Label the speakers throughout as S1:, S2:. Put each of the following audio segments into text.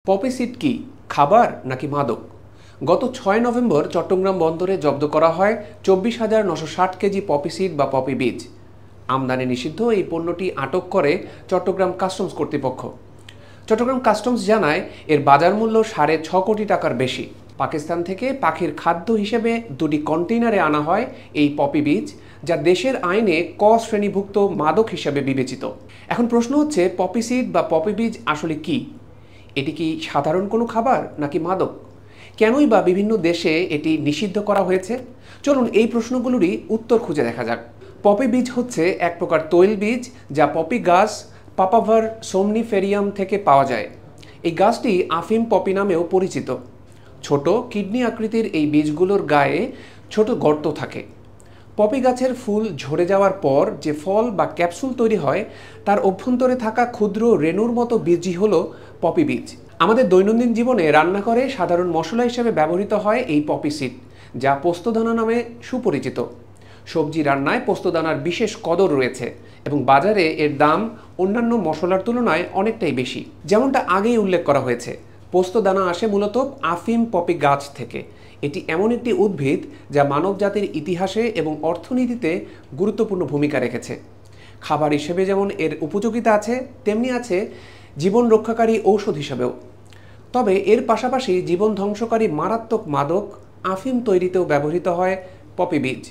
S1: Poppy seed কি খাবার নাকি মাদক? গত ৬ নভেম্বর চট্টগ্রাম বন্দরে জব্দ করা হয় ২৪,৯৬০ কেজি পপি সিড বা পপি বীজ। আমদানি নিষিদ্ধ এই পণ্যটি আটক করে চট্টগ্রাম কাস্টমস কর্তৃপক্ষ। চট্টগ্রাম কাস্টমস জানায় এর বাজার মূল্য ৬.৫ কোটি টাকার বেশি। পাকিস্তান থেকে পাখির খাদ্য হিসেবে দুটি কন্টেইনারে আনা হয় এই পপি বীজ, যা দেশের আইনে ক শ্রেণীভুক্ত মাদক হিসেবে বিবেচিত। এখন প্রশ্ন হচ্ছে, পপি সিড বা পপি বীজ আসলে কি? এটি কি সাধারণ কোনো খাবার নাকি মাদক? কেনই বা বিভিন্ন দেশে এটি নিষিদ্ধ করা হয়েছে? চলুন এই প্রশ্নগুলোরই উত্তর খুঁজে দেখা যাক। পপি বীজ হচ্ছে এক প্রকার তৈল বীজ, যা পপি গাছ পাপাভার সোমনিফেরিয়াম থেকে পাওয়া যায়। এই গাছটি আফিম পপি নামেও পরিচিত। ছোট কিডনি আকৃতির এই বীজগুলোর গায়ে ছোট গর্ত থাকে। পপি গাছের ফুল ঝরে যাওয়ার পর যে ফল বা ক্যাপসুল তৈরি হয়, তার অভ্যন্তরে থাকা ক্ষুদ্র রেণুর মতো বীজই হলো পপি বীজ। আমাদের দৈনন্দিন জীবনে রান্নাঘরে সাধারণ মশলা হিসেবে ব্যবহৃত হয় এই পপি সিড, যা পোস্তদানা নামে সুপরিচিত। সবজি রান্নায় পোস্তদানার বিশেষ কদর রয়েছে এবং বাজারে এর দাম অন্যান্য মশলার তুলনায় অনেকটাই বেশি। যেমনটা আগেই উল্লেখ করা হয়েছে, পোস্তদানা আসে মূলত আফিম পপি গাছ থেকে। এটি এমন একটি উদ্ভিদ যা মানবজাতির ইতিহাসে এবং অর্থনীতিতে গুরুত্বপূর্ণ ভূমিকা রেখেছে। খাবার হিসেবে যেমন এর উপযোগিতা আছে, তেমনি আছে জীবন রক্ষাকারী ঔষধ হিসেবেও। তবে এর পাশাপাশি জীবন ধ্বংসকারী মারাত্মক মাদক আফিম তৈরিতেও ব্যবহৃত হয় পপি বীজ।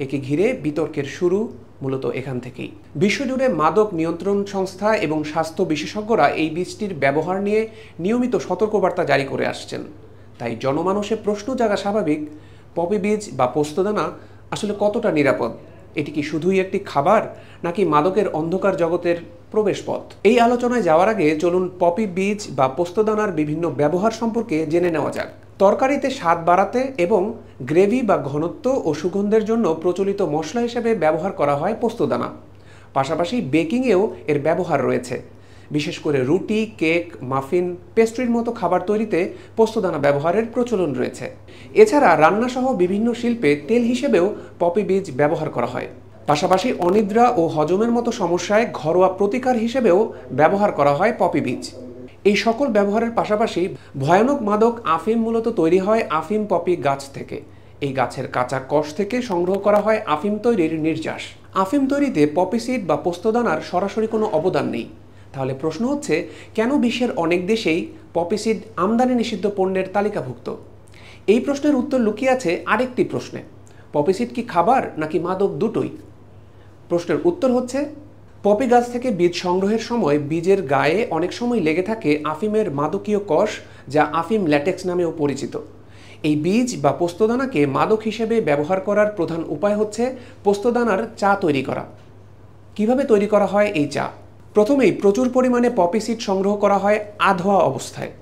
S1: একে ঘিরে বিতর্কের শুরু মূলত এখান থেকেই। বিশ্বজুড়ে মাদক নিয়ন্ত্রণ সংস্থা এবং স্বাস্থ্য বিশেষজ্ঞরা এই বীজটির ব্যবহার নিয়ে নিয়মিত সতর্কবার্তা জারি করে আসছেন। তাই জনমানসে প্রশ্ন জাগা স্বাভাবিক, পপি বীজ বা পোস্তদানা আসলে কতটা নিরাপদ? এটি কি শুধুই একটি খাবার নাকি মাদকের অন্ধকার জগতের প্রবেশপথ? এই আলোচনায় যাওয়ার আগে চলুন পপি বীজ বা পোস্তদানার বিভিন্ন ব্যবহার সম্পর্কে জেনে নেওয়া যাক। তরকারিতে স্বাদ বাড়াতে এবং গ্রেভি বা ঘনত্ব ও সুগন্ধের জন্য প্রচলিত মশলা হিসেবে ব্যবহার করা হয় পোস্তদানা। পাশাপাশি বেকিংয়েও এর ব্যবহার রয়েছে। বিশেষ করে রুটি, কেক, মাফিন, পেস্ট্রির মতো খাবার তৈরিতে পোস্তদানা ব্যবহারের প্রচলন রয়েছে। এছাড়া রান্নাসহ বিভিন্ন শিল্পে তেল হিসেবেও পপি বীজ ব্যবহার করা হয়। পাশাপাশি অনিদ্রা ও হজমের মতো সমস্যায় ঘরোয়া প্রতিকার হিসেবেও ব্যবহার করা হয় পপি বীজ। এই সকল ব্যবহারের পাশাপাশি ভয়ানক মাদক আফিম মূলত তৈরি হয় আফিম পপি গাছ থেকে। এই গাছের কাঁচা কষ থেকে সংগ্রহ করা হয় আফিম তৈরির নির্যাস। আফিম তৈরিতে পপি সিড বা পোস্তদানার সরাসরি কোনো অবদান নেই। তাহলে প্রশ্ন হচ্ছে, কেন বিশ্বের অনেক দেশেই পপি সিড আমদানি নিষিদ্ধ পণ্যের তালিকাভুক্ত? এই প্রশ্নের উত্তর লুকিয়ে আছে আরেকটি প্রশ্নে, পপি সিড কি খাবার নাকি মাদক দুটোই? প্রশ্নের উত্তর হচ্ছে, পপি গাছ থেকে বীজ সংগ্রহের সময় বীজের গায়ে অনেক সময় লেগে থাকে আফিমের মাদকীয় কষ, যা আফিম ল্যাটেক্স নামেও পরিচিত। এই বীজ বা পোস্তদানাকে মাদক হিসেবে ব্যবহার করার প্রধান উপায় হচ্ছে পোস্তদানার চা তৈরি করা। কিভাবে তৈরি করা হয় এই চা? প্রথমেই প্রচুর পরিমাণে পপি সিড সংগ্রহ করা হয় আধোয়া অবস্থায়।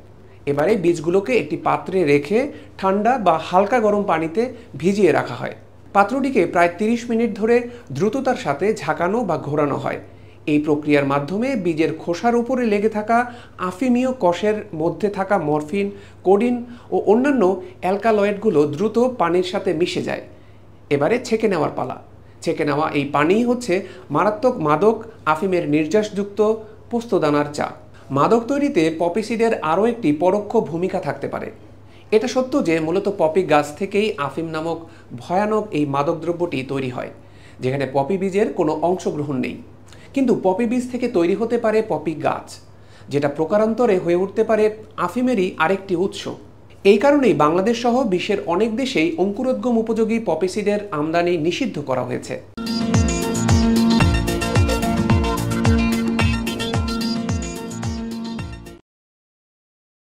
S1: এবারে বীজগুলোকে একটি পাত্রে রেখে ঠান্ডা বা হালকা গরম পানিতে ভিজিয়ে রাখা হয়। পাত্রটিকে প্রায় ৩০ মিনিট ধরে দ্রুততার সাথে ঝাঁকানো বা ঘোরানো হয়। এই প্রক্রিয়ার মাধ্যমে বীজের খোসার উপরে লেগে থাকা আফিমীয় কষের মধ্যে থাকা মরফিন, কোডিন ও অন্যান্য অ্যালকালয়েডগুলো দ্রুত পানির সাথে মিশে যায়। এবারে ছেঁকে নেওয়ার পালা। ছেঁকে নেওয়া এই পানিই হচ্ছে মারাত্মক মাদক আফিমের নির্যাসযুক্ত পোস্তদানার চা। মাদক তৈরিতে পপি সিডের আরও একটি পরোক্ষ ভূমিকা থাকতে পারে। এটা সত্য যে মূলত পপি গাছ থেকেই আফিম নামক ভয়ানক এই মাদকদ্রব্যটি তৈরি হয়, যেখানে পপি বীজের কোনো অংশগ্রহণ নেই। কিন্তু পপি বীজ থেকে তৈরি হতে পারে পপি গাছ, যেটা প্রকারান্তরে হয়ে উঠতে পারে আফিমেরই আরেকটি উৎস। এই কারণেই বাংলাদেশ সহ বিশ্বের অনেক দেশেই অঙ্কুরোদ্গম উপযোগী পপি সিডের আমদানি নিষিদ্ধ করা হয়েছে।